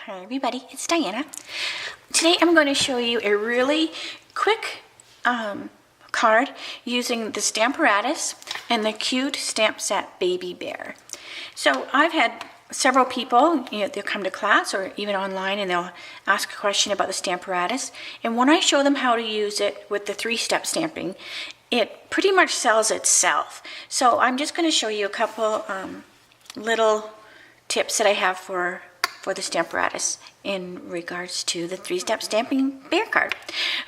Hi everybody, it's Diana. Today I'm going to show you a really quick card using the Stamparatus and the cute stamp set baby bear. So I've had several people, they'll come to class or even online and they'll ask a question about the Stamparatus. And when I show them how to use it with the 3-step stamping, it pretty much sells itself. So I'm just going to show you a couple little tips that I have for the Stamparatus in regards to the 3-step stamping bear card.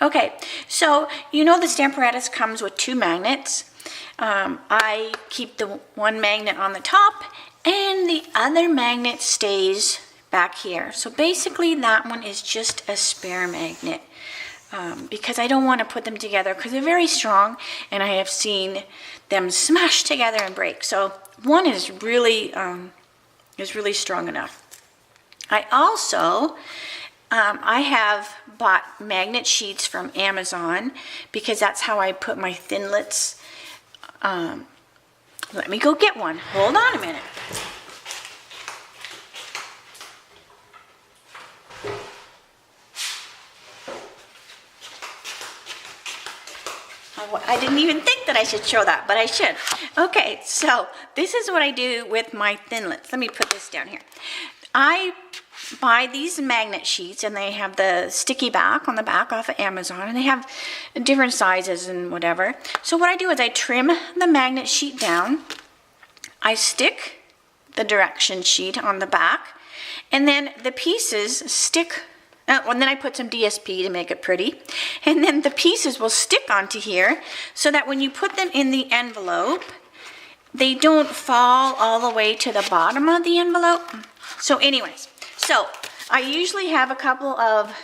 Okay, so the Stamparatus comes with 2 magnets. I keep the one magnet on the top and the other magnet stays back here. So basically that one is just a spare magnet because I don't want to put them together because they're very strong and I have seen them smash together and break. So one is really strong enough. I also, I have bought magnet sheets from Amazon because that's how I put my thinlits. Let me go get one. Hold on a minute. I didn't even think that I should show that, but I should. Okay, so this is what I do with my thinlits. Let me put this down here. I buy these magnet sheets and they have the sticky back on the back off of Amazon and they have different sizes and whatever. So what I do is I trim the magnet sheet down, I stick the direction sheet on the back, and then the pieces stick, and then I put some DSP to make it pretty, and then the pieces will stick onto here so that when you put them in the envelope, they don't fall all the way to the bottom of the envelope. So anyways, so I usually have a couple of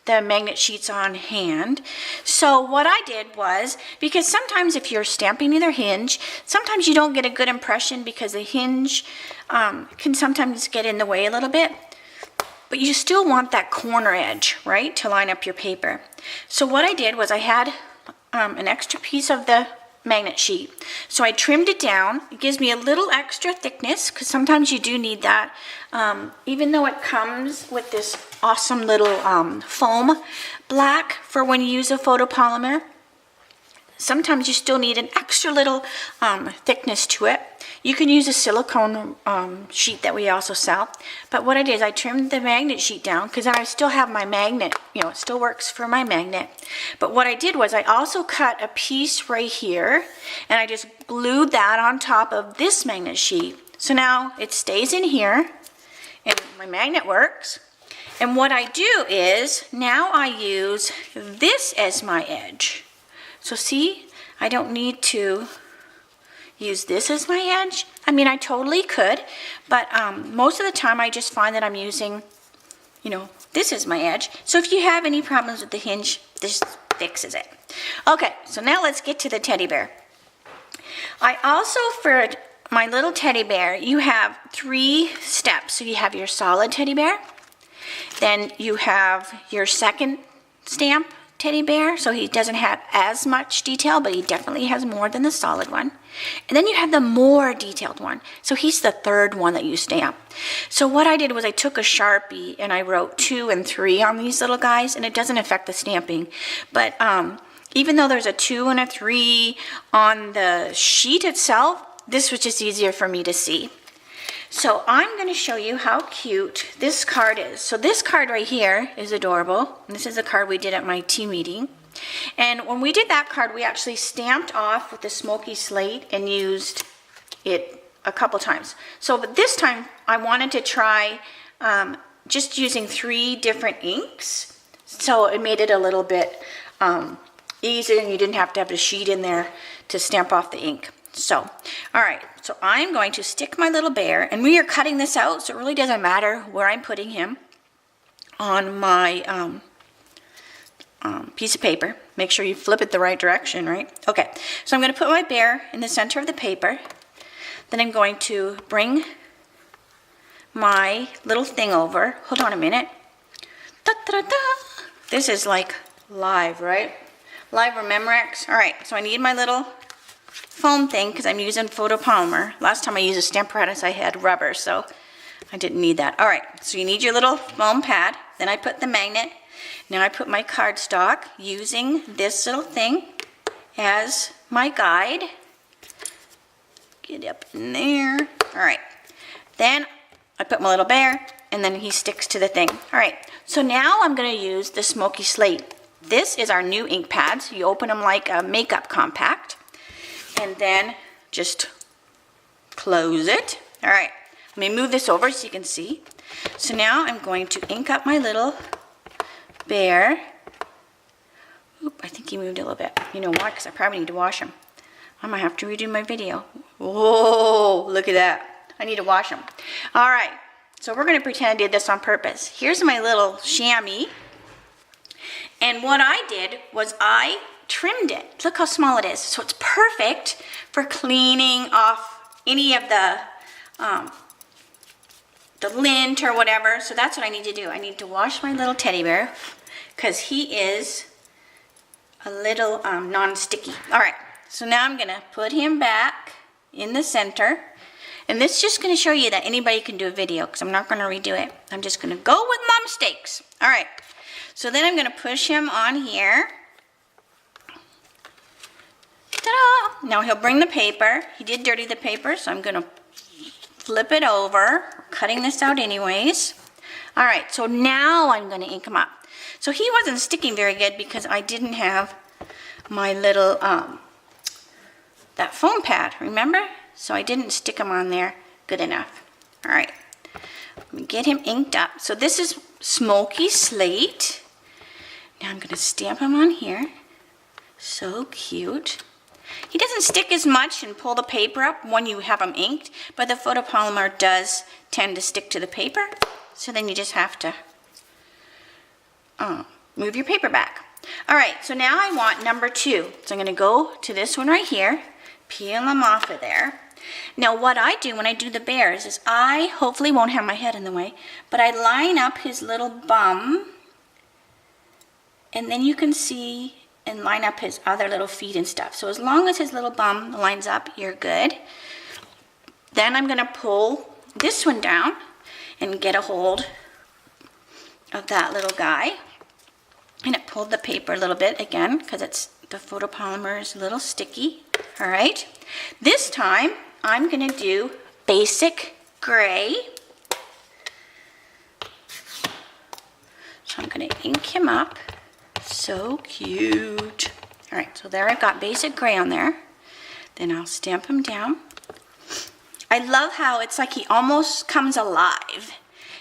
the magnet sheets on hand. So what I did was, because sometimes if you're stamping either hinge, sometimes you don't get a good impression because the hinge can sometimes get in the way a little bit. But you still want that corner edge, right, to line up your paper. So what I did was I had an extra piece of the magnet sheet. So I trimmed it down. It gives me a little extra thickness because sometimes you do need that. Even though it comes with this awesome little foam black for when you use a photopolymer, sometimes you still need an extra little thickness to it. You can use a silicone sheet that we also sell. But what I did is I trimmed the magnet sheet down because I still have my magnet, it still works for my magnet. But what I did was I also cut a piece right here and I just glued that on top of this magnet sheet. So now it stays in here and my magnet works. And what I do is now I use this as my edge. So see, I don't need to use this as my edge. I mean, I totally could, but most of the time I just find that I'm using, this is my edge. So if you have any problems with the hinge, this fixes it. Okay, so now let's get to the teddy bear. I also, for my little teddy bear, you have 3 steps. So you have your solid teddy bear, then you have your second stamp teddy bear, so he doesn't have as much detail, but he definitely has more than the solid one. And then you have the more detailed one, so he's the 3rd one that you stamp. So what I did was I took a Sharpie and I wrote 2 and 3 on these little guys, and it doesn't affect the stamping. But even though there's a 2 and a 3 on the sheet itself, this was just easier for me to see. So I'm going to show you how cute this card is. So this card right here is adorable. This is the card we did at my tea meeting. And when we did that card, we actually stamped off with the smoky slate and used it a couple times. So but this time I wanted to try just using 3 different inks. So it made it a little bit easier and you didn't have to have a sheet in there to stamp off the ink. So, all right, so I'm going to stick my little bear, and we are cutting this out, so it really doesn't matter where I'm putting him on my piece of paper. Make sure you flip it the right direction, right? Okay, so I'm going to put my bear in the center of the paper. Then I'm going to bring my little thing over. Hold on a minute. Da, da, da, da. This is like live, right? Live or Memorex. All right, so I need my little foam thing because I'm using photopolymer. Last time I used a Stamparatus I had rubber, so I didn't need that. All right, so you need your little foam pad. Then I put the magnet. Now I put my cardstock using this little thing as my guide. Get up in there. All right. Then I put my little bear, and then he sticks to the thing. All right, so now I'm going to use the Smoky Slate. This is our new ink pads. You open them like a makeup compact, and then just close it. All right, let me move this over so you can see. So now I'm going to ink up my little bear. Oop, I think he moved a little bit. You know why? Because I probably need to wash him. I might have to redo my video. Whoa, look at that. I need to wash them. All right, so we're going to pretend I did this on purpose. Here's my little chamois. And what I did was I trimmed it. Look how small it is. So it's perfect for cleaning off any of the lint or whatever. So that's what I need to do. I need to wash my little teddy bear because he is a little non-sticky. All right, so now I'm going to put him back in the center. And this is just going to show you that anybody can do a video because I'm not going to redo it. I'm just going to go with my mistakes. All right. So then I'm going to push him on here. Ta-da! Now he'll bring the paper. He did dirty the paper, so I'm going to flip it over. We're cutting this out anyways. All right. So now I'm going to ink him up. So he wasn't sticking very good because I didn't have my little, that foam pad, remember? So I didn't stick them on there good enough. All right, let me get him inked up. So this is Smoky Slate. Now I'm gonna stamp him on here. So cute. He doesn't stick as much and pull the paper up when you have him inked, but the photopolymer does tend to stick to the paper. So then you just have to move your paper back. All right, so now I want number 2. So I'm gonna go to this one right here, peel him off of there. Now what I do when I do the bears is I hopefully won't have my head in the way, but I line up his little bum, and then you can see and line up his other little feet and stuff. So as long as his little bum lines up, you're good. Then I'm going to pull this one down and get a hold of that little guy. And it pulled the paper a little bit again because it's the photopolymer is a little sticky. All right. This time I'm going to do basic gray. So I'm going to ink him up. So cute. All right, so there I've got basic gray on there. Then I'll stamp him down. I love how it's like he almost comes alive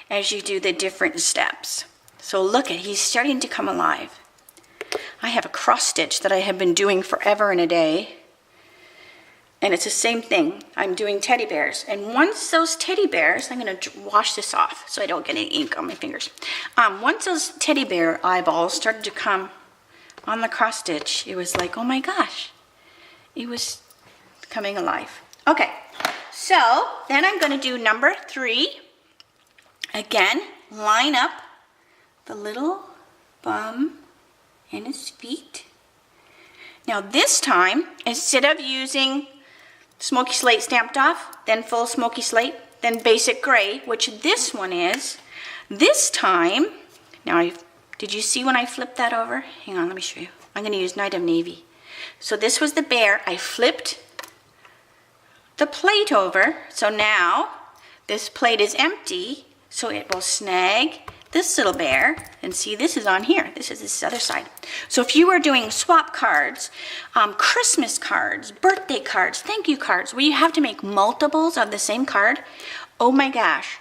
as you do the different steps. So look at, he's starting to come alive. I have a cross stitch that I have been doing forever and a day. And it's the same thing. I'm doing teddy bears. And once those teddy bears, I'm going to wash this off so I don't get any ink on my fingers. Once those teddy bear eyeballs started to come on the cross stitch, it was like, oh my gosh, it was coming alive. Okay, so then I'm going to do number 3. Again, line up the little bum and his feet. Now this time, instead of using Smoky Slate stamped off, then full Smoky Slate, then basic gray, which this one is, this time, now did you see when I flipped that over? Hang on, let me show you. I'm going to use Night of Navy. So this was the bear. I flipped the plate over, so now this plate is empty, so it will snag this little bear, and see this is on here. This is this other side. So if you were doing swap cards, Christmas cards, birthday cards, thank you cards, where you have to make multiples of the same card, oh my gosh,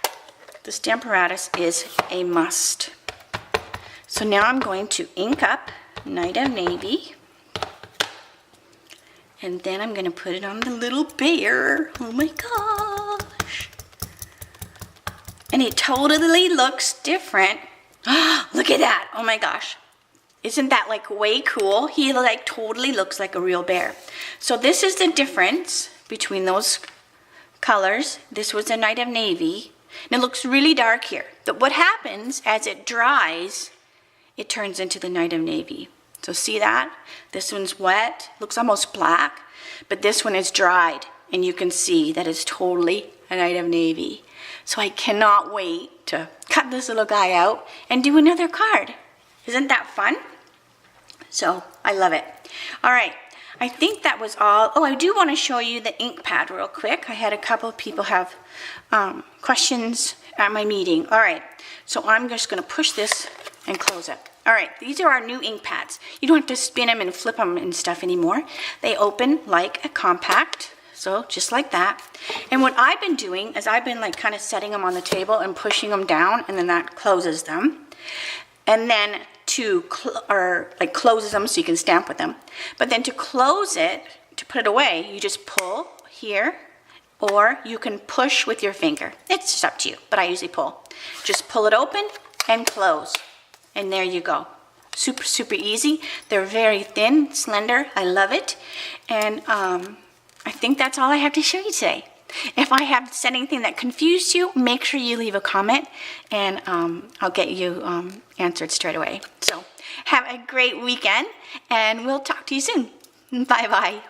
the Stamparatus is a must. So now I'm going to ink up Night of Navy, and then I'm going to put it on the little bear. Oh my gosh. And it totally looks different. Look at that. Oh my gosh. Isn't that like way cool? He like totally looks like a real bear. So this is the difference between those colors. This was a Night of Navy. And it looks really dark here. But what happens as it dries, it turns into the Night of Navy. So see that? This one's wet. Looks almost black. But this one is dried. And you can see that it's totally and I'd have navy. So I cannot wait to cut this little guy out and do another card. Isn't that fun? So I love it. All right, I think that was all. Oh, I do want to show you the ink pad real quick. I had a couple of people have questions at my meeting. All right, so I'm just going to push this and close it. All right, these are our new ink pads. You don't have to spin them and flip them and stuff anymore. They open like a compact, so just like that. And what I've been doing is I've been like kind of setting them on the table and pushing them down, and then that closes them. And then closes them so you can stamp with them. But then to close it, to put it away, you just pull here, or you can push with your finger. It's just up to you, but I usually pull. Just pull it open and close. And there you go. Super, super easy. They're very thin, slender. I love it. And I think that's all I have to show you today. If I have said anything that confused you, make sure you leave a comment, and I'll get you answered straight away. So have a great weekend, and we'll talk to you soon. Bye-bye.